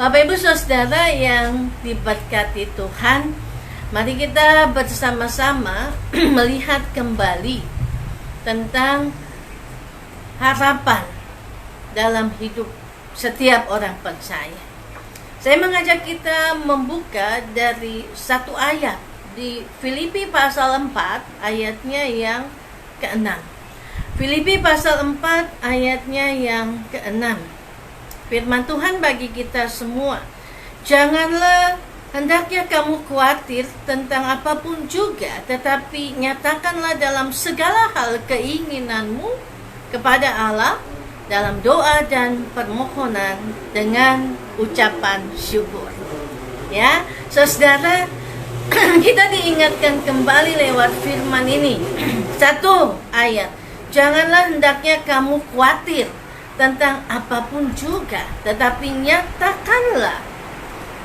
Bapak Ibu Saudara yang diberkati Tuhan, mari kita bersama-sama melihat kembali tentang harapan dalam hidup setiap orang percaya. Saya mengajak kita membuka dari satu ayat di Filipi pasal 4 ayatnya yang ke-6. Filipi pasal 4 ayatnya yang ke-6. Firman Tuhan bagi kita semua, janganlah hendaknya kamu khawatir tentang apapun juga, tetapi nyatakanlah dalam segala hal keinginanmu kepada Allah dalam doa dan permohonan dengan ucapan syukur. Ya, saudara, kita diingatkan kembali lewat firman ini. Satu ayat, janganlah hendaknya kamu khawatir tentang apapun juga, tetapi nyatakanlah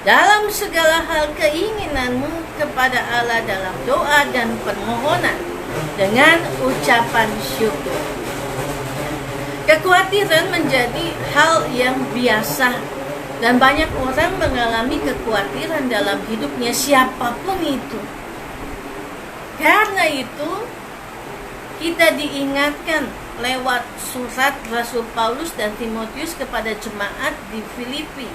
dalam segala hal keinginanmu kepada Allah dalam doa dan permohonan dengan ucapan syukur. Kekhawatiran menjadi hal yang biasa dan banyak orang mengalami kekhawatiran dalam hidupnya, siapapun itu. Karena itu kita diingatkan lewat surat Rasul Paulus dan Timotius kepada jemaat di Filipi.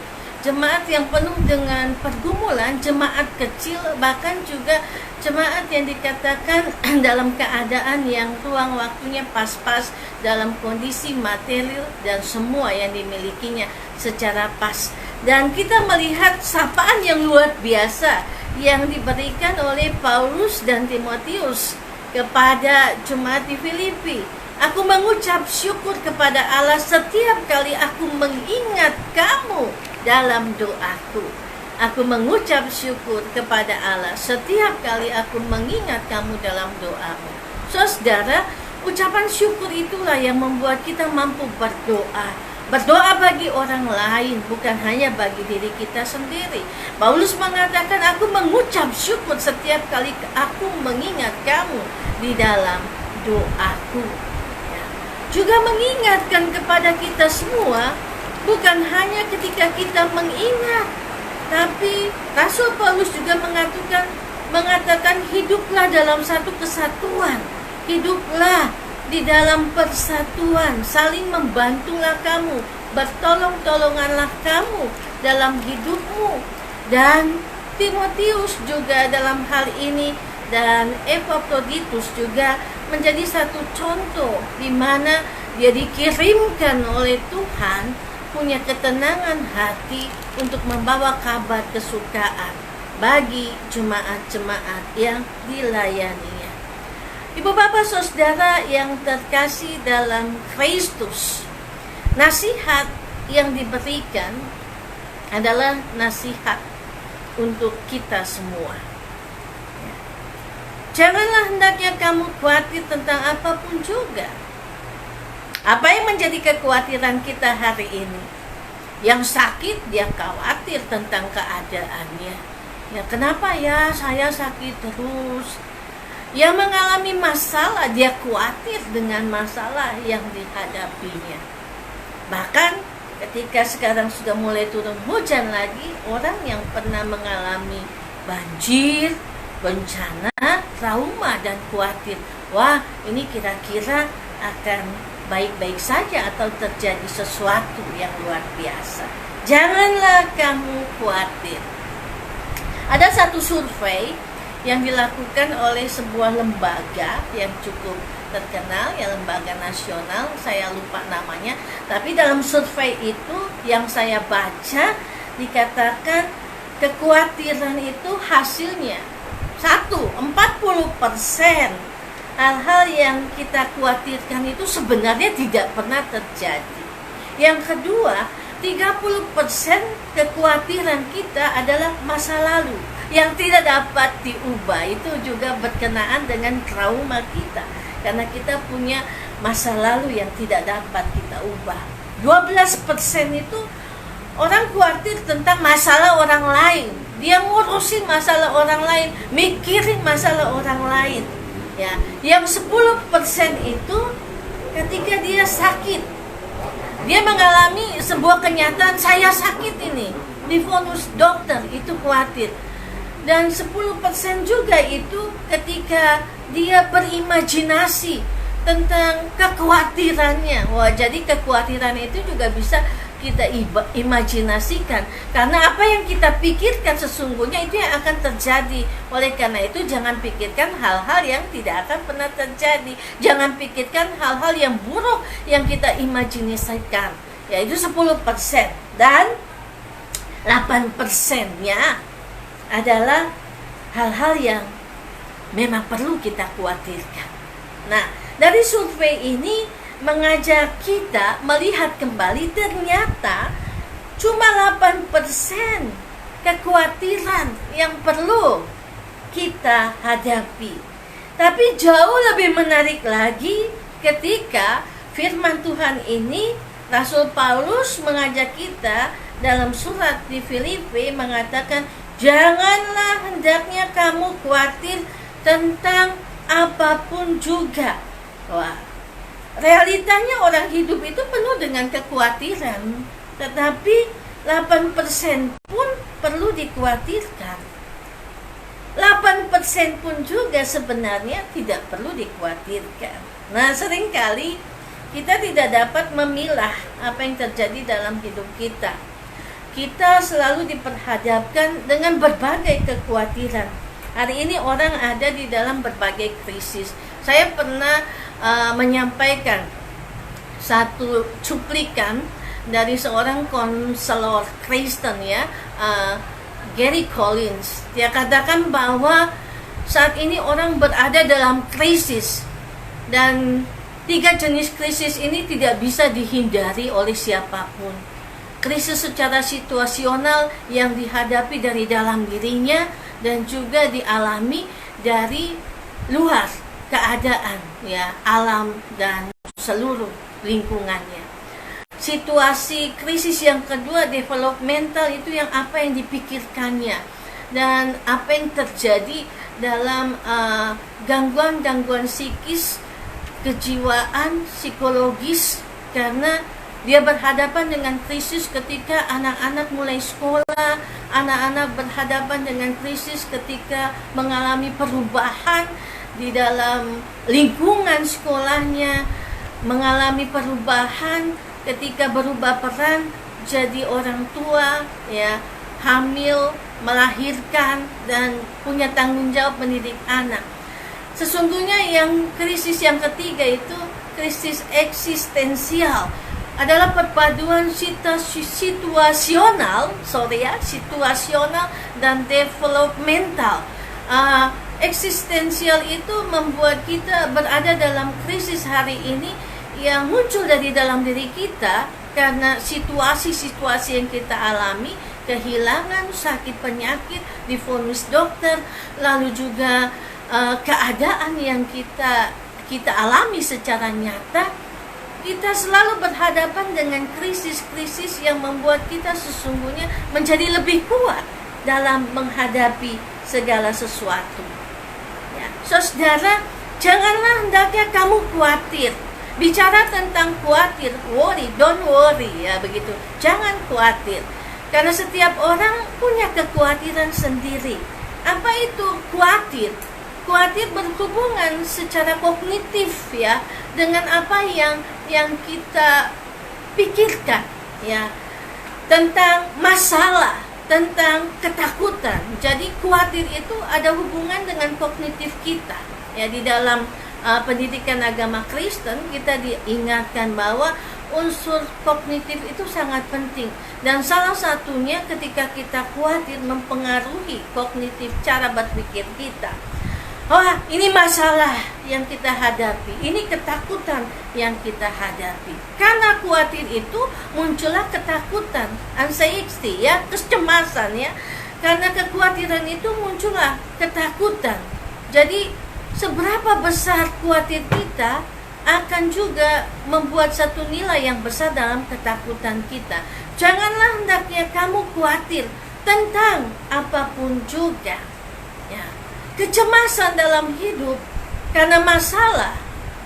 Jemaat yang penuh dengan pergumulan, jemaat kecil, bahkan juga jemaat yang dikatakan dalam keadaan yang ruang waktunya pas-pas, dalam kondisi material dan semua yang dimilikinya secara pas. Dan kita melihat sapaan yang luar biasa yang diberikan oleh Paulus dan Timotius kepada jemaat di Filipi. Aku mengucap syukur kepada Allah setiap kali aku mengingat kamu dalam doaku. Aku mengucap syukur kepada Allah setiap kali aku mengingat kamu dalam doamu. Saudara, ucapan syukur itulah yang membuat kita mampu berdoa. Berdoa bagi orang lain, bukan hanya bagi diri kita sendiri. Paulus mengatakan, aku mengucap syukur setiap kali aku mengingat kamu di dalam doaku. Juga mengingatkan kepada kita semua, bukan hanya ketika kita mengingat, tapi Rasul Paulus juga mengatakan hiduplah dalam satu kesatuan, hiduplah di dalam persatuan, saling membantulah kamu, bertolong-tolonganlah kamu dalam hidupmu. Dan Timotius juga dalam hal ini, dan Epaphroditus juga menjadi satu contoh di mana dia dikirimkan oleh Tuhan, punya ketenangan hati untuk membawa kabar kesukaan bagi jemaat-jemaat yang dilayaninya. Ibu bapak saudara yang terkasih dalam Kristus, nasihat yang diberikan adalah nasihat untuk kita semua. Janganlah hendaknya kamu khawatir tentang apapun juga. Apa yang menjadi kekhawatiran kita hari ini? Yang sakit dia khawatir tentang keadaannya. Ya, kenapa ya saya sakit terus? Yang mengalami masalah dia khawatir dengan masalah yang dihadapinya. Bahkan ketika sekarang sudah mulai turun hujan lagi, orang yang pernah mengalami banjir, bencana, trauma dan khawatir, wah ini kira-kira akan baik-baik saja atau terjadi sesuatu yang luar biasa. Janganlah kamu khawatir. Ada satu survei yang dilakukan oleh sebuah lembaga yang cukup terkenal, ya lembaga nasional, saya lupa namanya, tapi dalam survei itu yang saya baca dikatakan kekhawatiran itu hasilnya 40% hal-hal yang kita khawatirkan itu sebenarnya tidak pernah terjadi. Yang kedua, 30% kekhawatiran kita adalah masa lalu yang tidak dapat diubah. Itu juga berkenaan dengan trauma kita, karena kita punya masa lalu yang tidak dapat kita ubah. 12% itu orang khawatir tentang masalah orang lain. Dia ngurusin masalah orang lain, mikirin masalah orang lain. Ya, yang 10% itu ketika dia sakit, dia mengalami sebuah kenyataan, saya sakit ini. divonis dokter itu khawatir. Dan 10% juga itu ketika dia berimajinasi tentang kekhawatirannya. Wah, jadi kekhawatiran itu juga bisa kita imajinasikan, karena apa yang kita pikirkan sesungguhnya itu yang akan terjadi. Oleh karena itu jangan pikirkan hal-hal yang tidak akan pernah terjadi. Jangan pikirkan hal-hal yang buruk yang kita imajinasikan. Yaitu 10%, dan 8%-nya adalah hal-hal yang memang perlu kita khawatirkan. Nah, dari survei ini mengajak kita melihat kembali ternyata cuma 8% kekhawatiran yang perlu kita hadapi. Tapi jauh lebih menarik lagi ketika firman Tuhan ini, Rasul Paulus mengajak kita dalam surat di Filipi mengatakan, janganlah hendaknya kamu khawatir tentang apapun juga. Wah, realitanya orang hidup itu penuh dengan kekhawatiran, tetapi 8% pun perlu dikhawatirkan. 8% pun juga sebenarnya tidak perlu dikhawatirkan. Nah, seringkali kita tidak dapat memilah apa yang terjadi dalam hidup kita. Kita selalu diperhadapkan dengan berbagai kekhawatiran. Hari ini orang ada di dalam berbagai krisis. Saya pernah menyampaikan satu cuplikan dari seorang konselor Kristen ya, Gary Collins. Dia katakan bahwa saat ini orang berada dalam krisis, dan 3 jenis krisis ini tidak bisa dihindari oleh siapapun. Krisis secara situasional yang dihadapi dari dalam dirinya dan juga dialami dari luar keadaan ya, alam dan seluruh lingkungannya. Situasi krisis yang kedua, developmental, itu yang apa yang dipikirkannya dan apa yang terjadi dalam gangguan-gangguan psikis, kejiwaan, psikologis, karena dia berhadapan dengan krisis ketika anak-anak mulai sekolah, anak-anak berhadapan dengan krisis ketika mengalami perubahan di dalam lingkungan sekolahnya, mengalami perubahan ketika berubah peran jadi orang tua, ya, hamil, melahirkan, dan punya tanggung jawab mendidik anak. Sesungguhnya yang krisis yang ketiga itu krisis eksistensial, adalah perpaduan situasional dan developmental. Eksistensial itu membuat kita berada dalam krisis hari ini yang muncul dari dalam diri kita karena situasi-situasi yang kita alami, kehilangan, sakit penyakit, divonis dokter, lalu juga keadaan yang kita alami secara nyata. Kita selalu berhadapan dengan krisis-krisis yang membuat kita sesungguhnya menjadi lebih kuat dalam menghadapi segala sesuatu. Ya, saudara, janganlah hendaknya kamu khawatir. Bicara tentang khawatir, worry, don't worry, ya begitu. Jangan khawatir, karena setiap orang punya kekhawatiran sendiri. Apa itu khawatir? Khawatir berhubungan secara kognitif ya dengan apa yang kita pikirkan ya, tentang masalah, tentang ketakutan. Jadi khawatir itu ada hubungan dengan kognitif kita ya. Di dalam pendidikan agama Kristen kita diingatkan bahwa unsur kognitif itu sangat penting, dan salah satunya ketika kita khawatir mempengaruhi kognitif cara berpikir kita. Wah, ini masalah yang kita hadapi, ini ketakutan yang kita hadapi. Karena khawatir itu muncullah ketakutan, anxiety ya, kecemasan ya. Karena kekhawatiran itu muncullah ketakutan. Jadi seberapa besar khawatir kita akan juga membuat satu nilai yang besar dalam ketakutan kita. Janganlah hendaknya kamu khawatir tentang apapun juga ya. Kecemasan dalam hidup karena masalah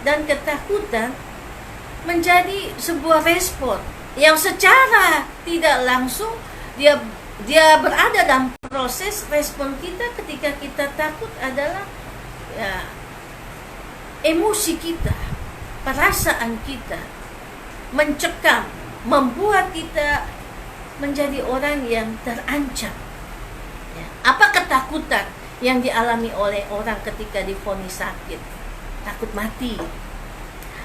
dan ketakutan menjadi sebuah respon yang secara tidak langsung dia dia berada dalam proses. Respon kita ketika kita takut adalah ya, emosi kita, perasaan kita mencekam, membuat kita menjadi orang yang terancam. Ya. Apa ketakutan yang dialami oleh orang ketika divonis sakit? Takut mati.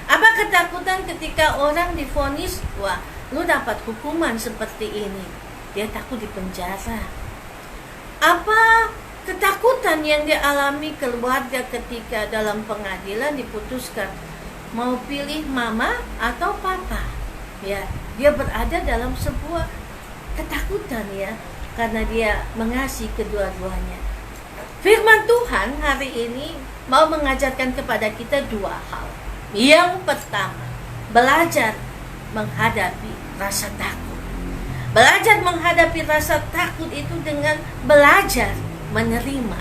Apa ketakutan ketika orang divonis, wah, lu dapat hukuman seperti ini? Dia takut di penjara. Apa ketakutan yang dialami keluarga ketika dalam pengadilan diputuskan mau pilih mama atau papa? Ya, dia berada dalam sebuah ketakutan ya, karena dia mengasihi kedua-duanya. Firman Tuhan hari ini mau mengajarkan kepada kita dua hal. Yang pertama, belajar menghadapi rasa takut. Belajar menghadapi rasa takut itu dengan belajar menerima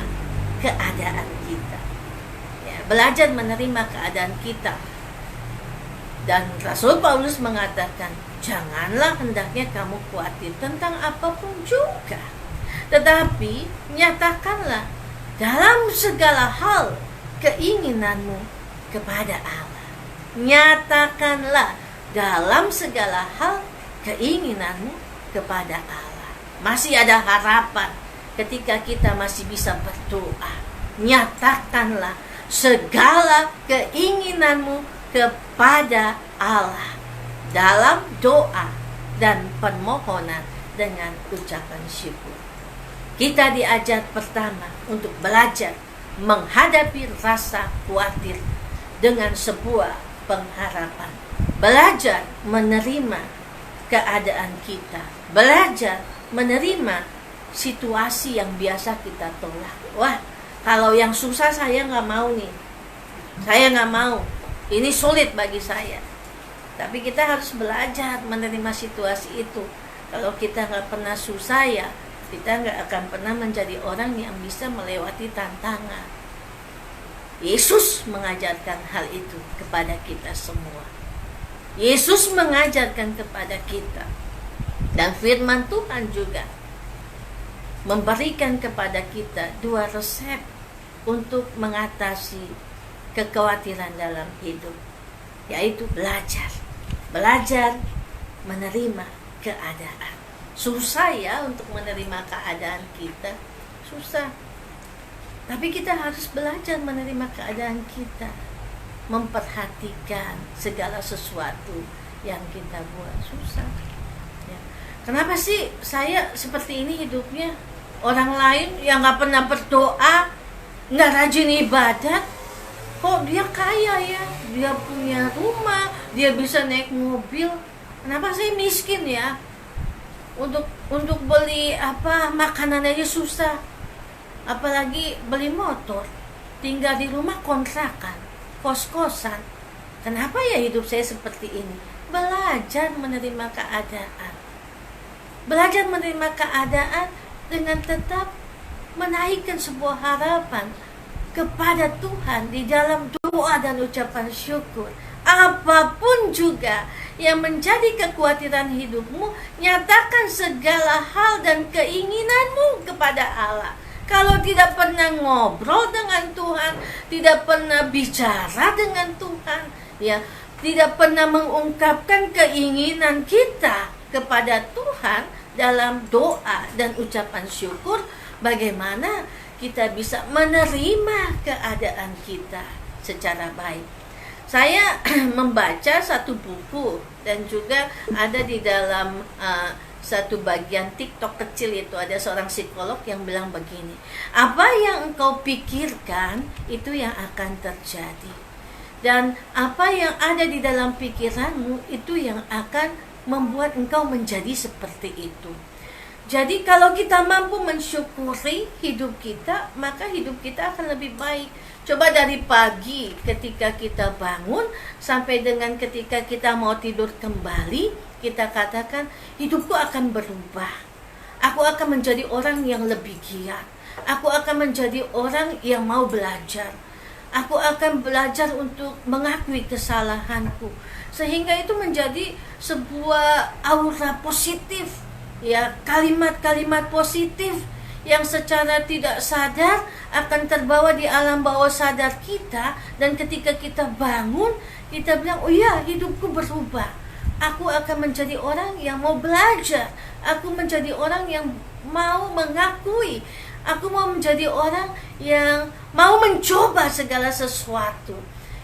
keadaan kita. Ya, belajar menerima keadaan kita. Dan Rasul Paulus mengatakan, janganlah hendaknya kamu khawatir tentang apapun juga, tetapi nyatakanlah dalam segala hal keinginanmu kepada Allah. Nyatakanlah dalam segala hal keinginanmu kepada Allah. Masih ada harapan ketika kita masih bisa berdoa. Nyatakanlah segala keinginanmu kepada Allah dalam doa dan permohonan dengan ucapan syukur. Kita diajar pertama untuk belajar menghadapi rasa khawatir dengan sebuah pengharapan. Belajar menerima keadaan kita. Belajar menerima situasi yang biasa kita tolak. Wah, kalau yang susah saya nggak mau nih. Saya nggak mau. Ini sulit bagi saya. Tapi kita harus belajar menerima situasi itu. Kalau kita nggak pernah susah ya, kita nggak akan pernah menjadi orang yang bisa melewati tantangan. Yesus mengajarkan hal itu kepada kita semua. Yesus mengajarkan kepada kita. Dan firman Tuhan juga memberikan kepada kita dua resep untuk mengatasi kekhawatiran dalam hidup, yaitu belajar menerima keadaan. Susah ya untuk menerima keadaan kita, susah. Tapi kita harus belajar menerima keadaan kita, memperhatikan segala sesuatu yang kita buat. Susah ya. Kenapa sih saya seperti ini hidupnya? Orang lain yang gak pernah berdoa, gak rajin ibadat, kok dia kaya ya, dia punya rumah, dia bisa naik mobil. Kenapa saya miskin ya? Untuk beli makanan aja susah, apalagi beli motor. Tinggal di rumah kontrakan, kos-kosan. Kenapa ya hidup saya seperti ini? Belajar menerima keadaan. Belajar menerima keadaan dengan tetap menaikkan sebuah harapan kepada Tuhan di dalam doa dan ucapan syukur. Apapun juga yang menjadi kekhawatiran hidupmu, nyatakan segala hal dan keinginanmu kepada Allah. Kalau tidak pernah ngobrol dengan Tuhan, tidak pernah bicara dengan Tuhan, ya, tidak pernah mengungkapkan keinginan kita kepada Tuhan dalam doa dan ucapan syukur, bagaimana kita bisa menerima keadaan kita secara baik. Saya membaca satu buku dan juga ada di dalam satu bagian TikTok kecil itu ada seorang psikolog yang bilang begini, apa yang engkau pikirkan itu yang akan terjadi, dan apa yang ada di dalam pikiranmu itu yang akan membuat engkau menjadi seperti itu. Jadi kalau kita mampu mensyukuri hidup kita, maka hidup kita akan lebih baik. Coba dari pagi ketika kita bangun sampai dengan ketika kita mau tidur kembali, kita katakan hidupku akan berubah. Aku akan menjadi orang yang lebih giat. Aku akan menjadi orang yang mau belajar. Aku akan belajar untuk mengakui kesalahanku. Sehingga itu menjadi sebuah aura positif ya kalimat-kalimat positif yang secara tidak sadar akan terbawa di alam bawah sadar kita, dan ketika kita bangun kita bilang, oh iya, hidupku berubah, aku akan menjadi orang yang mau belajar, aku menjadi orang yang mau mengakui, aku mau menjadi orang yang mau mencoba segala sesuatu.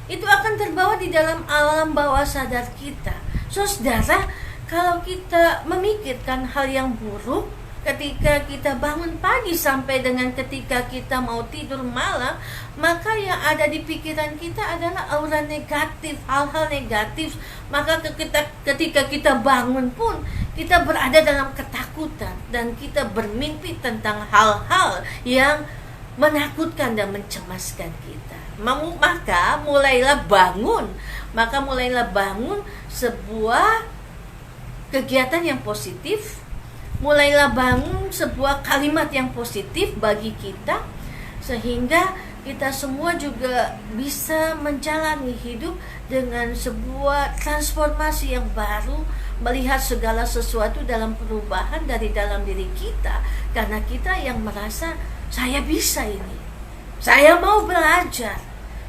Itu akan terbawa di dalam alam bawah sadar kita. Saudara, kalau kita memikirkan hal yang buruk ketika kita bangun pagi sampai dengan ketika kita mau tidur malam, maka yang ada di pikiran kita adalah aura negatif, hal-hal negatif. Maka ketika kita bangun pun kita berada dalam ketakutan, dan kita bermimpi tentang hal-hal yang menakutkan dan mencemaskan kita. Maka mulailah bangun sebuah kegiatan yang positif, mulailah bangun sebuah kalimat yang positif bagi kita, sehingga kita semua juga bisa menjalani hidup dengan sebuah transformasi yang baru, melihat segala sesuatu dalam perubahan dari dalam diri kita, karena kita yang merasa, saya bisa ini, saya mau belajar,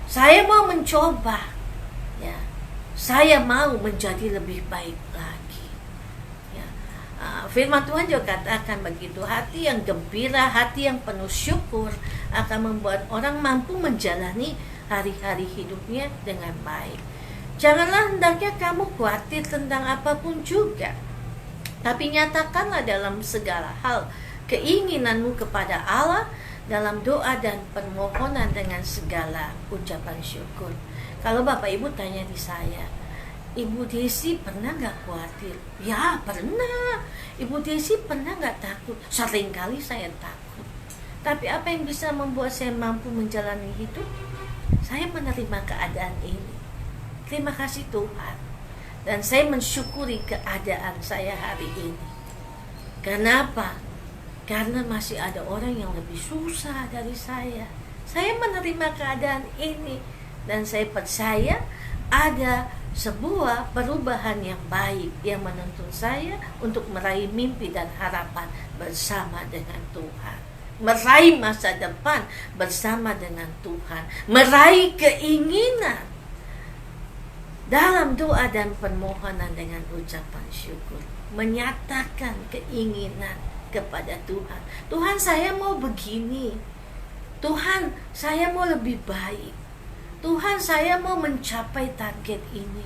saya mau mencoba, ya, saya mau menjadi lebih baik lagi. Firman Tuhan juga katakan begitu, hati yang gembira, hati yang penuh syukur akan membuat orang mampu menjalani hari-hari hidupnya dengan baik. Janganlah hendaknya kamu khawatir tentang apapun juga, tapi nyatakanlah dalam segala hal keinginanmu kepada Allah dalam doa dan permohonan dengan segala ucapan syukur. Kalau Bapak Ibu tanya di saya, Ibu Desi pernah gak khawatir? Ya pernah. Ibu Desi pernah gak takut? Seringkali saya takut. Tapi apa yang bisa membuat saya mampu menjalani hidup? Saya menerima keadaan ini. Terima kasih Tuhan. Dan saya mensyukuri keadaan saya hari ini. Kenapa? Karena masih ada orang yang lebih susah dari saya. Saya menerima keadaan ini, dan saya percaya ada sebuah perubahan yang baik yang menuntun saya untuk meraih mimpi dan harapan bersama dengan Tuhan, meraih masa depan bersama dengan Tuhan, meraih keinginan dalam doa dan permohonan dengan ucapan syukur, menyatakan keinginan kepada Tuhan. Tuhan, saya mau begini. Tuhan, saya mau lebih baik. Tuhan, saya mau mencapai target ini.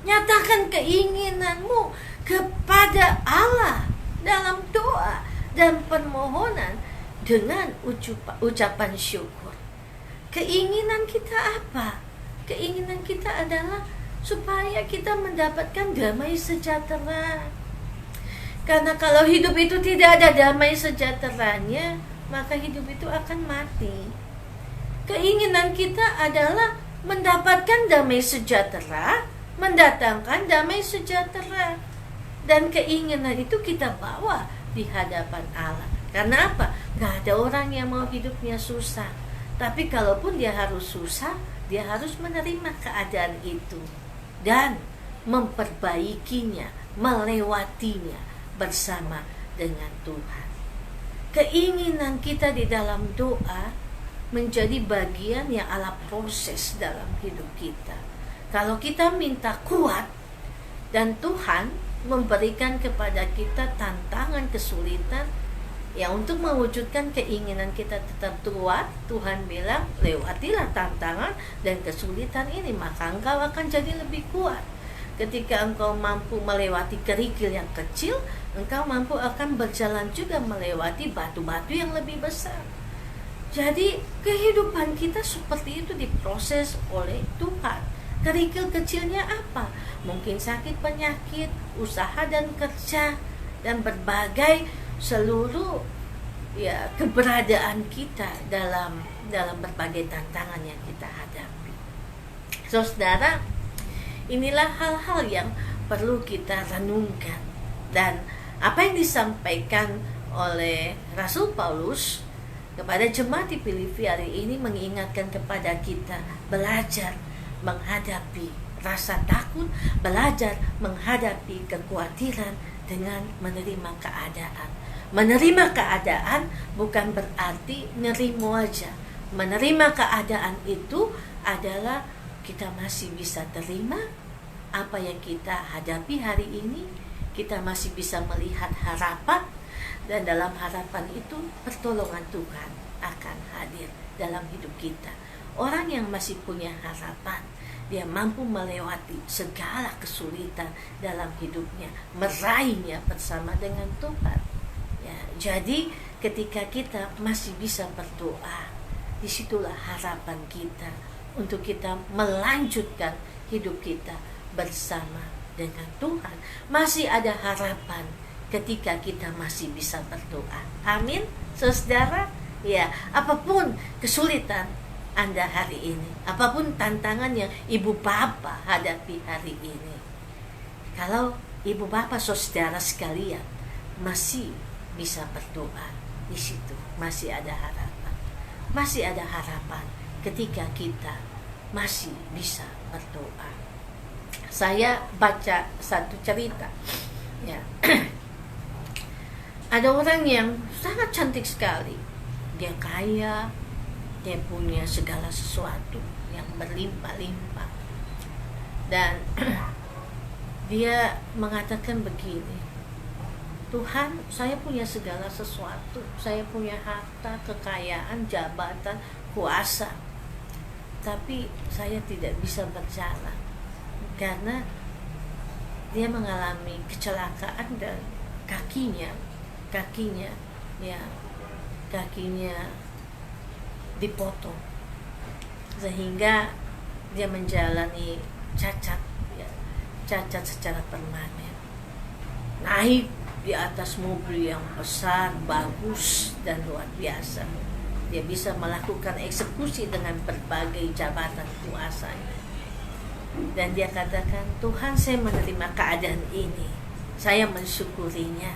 Nyatakan keinginanmu kepada Allah dalam doa dan permohonan dengan ucapan syukur. Keinginan kita apa? Keinginan kita adalah supaya kita mendapatkan damai sejahtera. Karena kalau hidup itu tidak ada damai sejahteranya, maka hidup itu akan mati. Keinginan kita adalah mendapatkan damai sejahtera, mendatangkan damai sejahtera. Dan keinginan itu kita bawa di hadapan Allah. Karena apa? Gak ada orang yang mau hidupnya susah. Tapi kalaupun dia harus susah, dia harus menerima keadaan itu dan memperbaikinya, melewatinya bersama dengan Tuhan. Keinginan kita di dalam doa menjadi bagian yang Allah proses dalam hidup kita. Kalau kita minta kuat, dan Tuhan memberikan kepada kita tantangan, kesulitan, ya untuk mewujudkan keinginan kita tetap kuat, Tuhan bilang, lewatilah tantangan dan kesulitan ini, maka engkau akan jadi lebih kuat. Ketika engkau mampu melewati kerikil yang kecil, engkau mampu akan berjalan juga melewati batu-batu yang lebih besar. Jadi kehidupan kita seperti itu diproses oleh Tuhan. Kerikil kecilnya apa? Mungkin sakit, penyakit, usaha dan kerja, dan berbagai seluruh ya keberadaan kita dalam berbagai tantangan yang kita hadapi. Saudara, inilah hal-hal yang perlu kita renungkan. Dan apa yang disampaikan oleh Rasul Paulus kepada jemaat di Filipi hari ini mengingatkan kepada kita belajar menghadapi rasa takut, belajar menghadapi kekhawatiran dengan menerima keadaan. Menerima keadaan bukan berarti nerimo aja. Menerima keadaan itu adalah kita masih bisa terima apa yang kita hadapi hari ini. Kita masih bisa melihat harapan, dan dalam harapan itu pertolongan Tuhan akan hadir dalam hidup kita. Orang yang masih punya harapan, dia mampu melewati segala kesulitan dalam hidupnya, meraihnya bersama dengan Tuhan. Ya, jadi ketika kita masih bisa berdoa, disitulah harapan kita untuk kita melanjutkan hidup kita bersama dengan Tuhan. Masih ada harapan ketika kita masih bisa berdoa. Amin, saudara. Ya, apapun kesulitan Anda hari ini, apapun tantangan yang ibu bapak hadapi hari ini, kalau ibu bapak saudara sekalian masih bisa berdoa, di situ masih ada harapan. Masih ada harapan ketika kita masih bisa berdoa. Saya baca satu cerita, ya. Ada orang yang sangat cantik sekali. Dia kaya, dia punya segala sesuatu yang berlimpah-limpah. Dan dia mengatakan begini, Tuhan, saya punya segala sesuatu. Saya punya harta, kekayaan, jabatan, kuasa. Tapi saya tidak bisa berjalan karena dia mengalami kecelakaan dan kakinya dipotong, sehingga dia menjalani cacat secara permanen. Naik di atas mobil yang besar, bagus dan luar biasa. Dia bisa melakukan eksekusi dengan berbagai jabatan kuasanya. Dan dia katakan, Tuhan, saya menerima keadaan ini. Saya mensyukurinya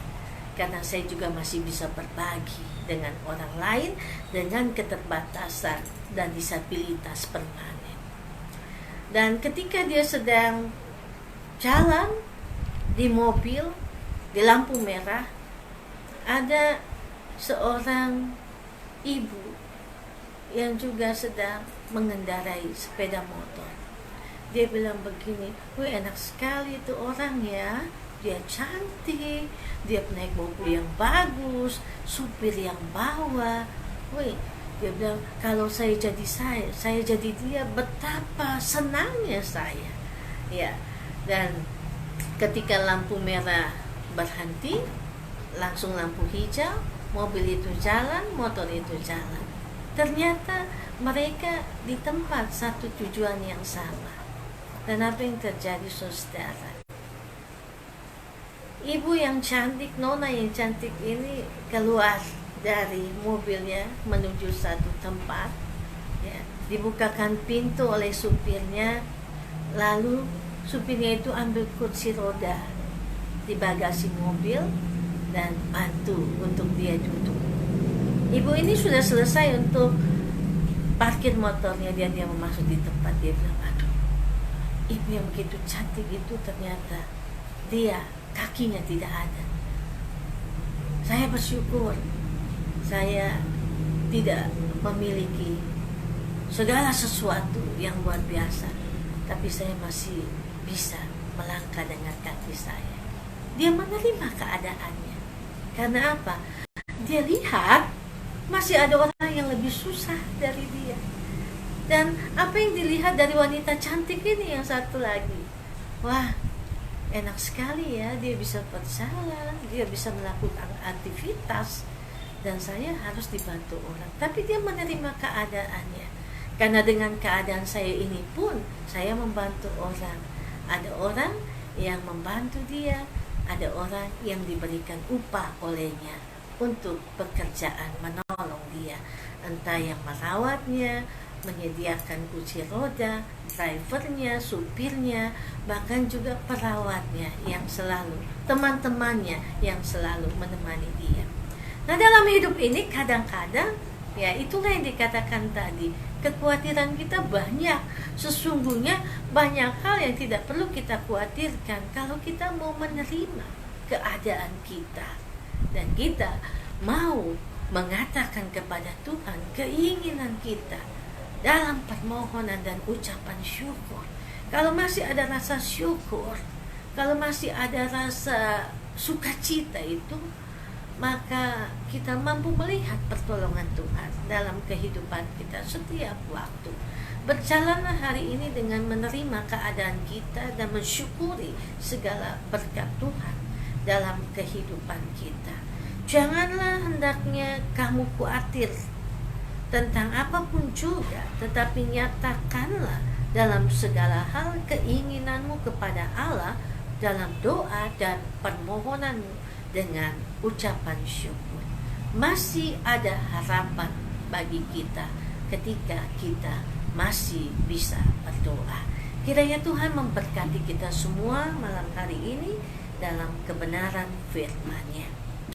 karena saya juga masih bisa berbagi dengan orang lain dengan keterbatasan dan disabilitas permanen. Dan ketika dia sedang jalan di mobil, di lampu merah, ada seorang ibu yang juga sedang mengendarai sepeda motor. Dia bilang begini, wih, enak sekali itu orang ya, dia cantik, dia naik mobil yang bagus, supir yang bawa. Wih, dia bilang, kalau saya jadi dia, betapa senangnya saya. Ya, dan ketika lampu merah berhenti, langsung lampu hijau, mobil itu jalan, motor itu jalan. Ternyata mereka di tempat satu tujuan yang sama. Dan apa yang terjadi, saudara? Ibu yang cantik, nona yang cantik ini keluar dari mobilnya menuju satu tempat, ya, dibukakan pintu oleh supirnya, lalu supirnya itu ambil kursi roda di bagasi mobil dan bantu untuk dia duduk. Ibu ini sudah selesai untuk parkir motornya, dia masuk di tempat. Dia bilang, aduh, ibu yang begitu cantik itu ternyata dia kakinya tidak ada. Saya bersyukur saya tidak memiliki segala sesuatu yang luar biasa, tapi saya masih bisa melangkah dengan kaki saya. Dia menerima keadaannya. Karena apa? Dia lihat masih ada orang yang lebih susah dari dia. Dan apa yang dilihat dari wanita cantik ini yang satu lagi, wah, enak sekali ya, dia bisa berjalan, dia bisa melakukan aktivitas, dan saya harus dibantu orang. Tapi dia menerima keadaannya. Karena dengan keadaan saya ini pun saya membantu orang. Ada orang yang membantu dia, ada orang yang diberikan upah olehnya untuk pekerjaan menolong dia, entah yang merawatnya, menyediakan kursi roda, drivernya, supirnya, bahkan juga perawatnya yang selalu, teman-temannya yang selalu menemani dia. Nah, dalam hidup ini kadang-kadang, ya itulah yang dikatakan tadi, kekhawatiran kita banyak. Sesungguhnya banyak hal yang tidak perlu kita khawatirkan kalau kita mau menerima keadaan kita, dan kita mau mengatakan kepada Tuhan keinginan kita dalam permohonan dan ucapan syukur. Kalau masih ada rasa syukur, kalau masih ada rasa sukacita itu, maka kita mampu melihat pertolongan Tuhan dalam kehidupan kita setiap waktu. Berjalanlah hari ini dengan menerima keadaan kita dan mensyukuri segala berkat Tuhan dalam kehidupan kita. Janganlah hendaknya kamu khawatir tentang apapun juga, tetapi nyatakanlah dalam segala hal keinginanmu kepada Allah dalam doa dan permohonanmu dengan ucapan syukur. Masih ada harapan bagi kita ketika kita masih bisa berdoa. Kiranya Tuhan memberkati kita semua malam hari ini dalam kebenaran firman-Nya.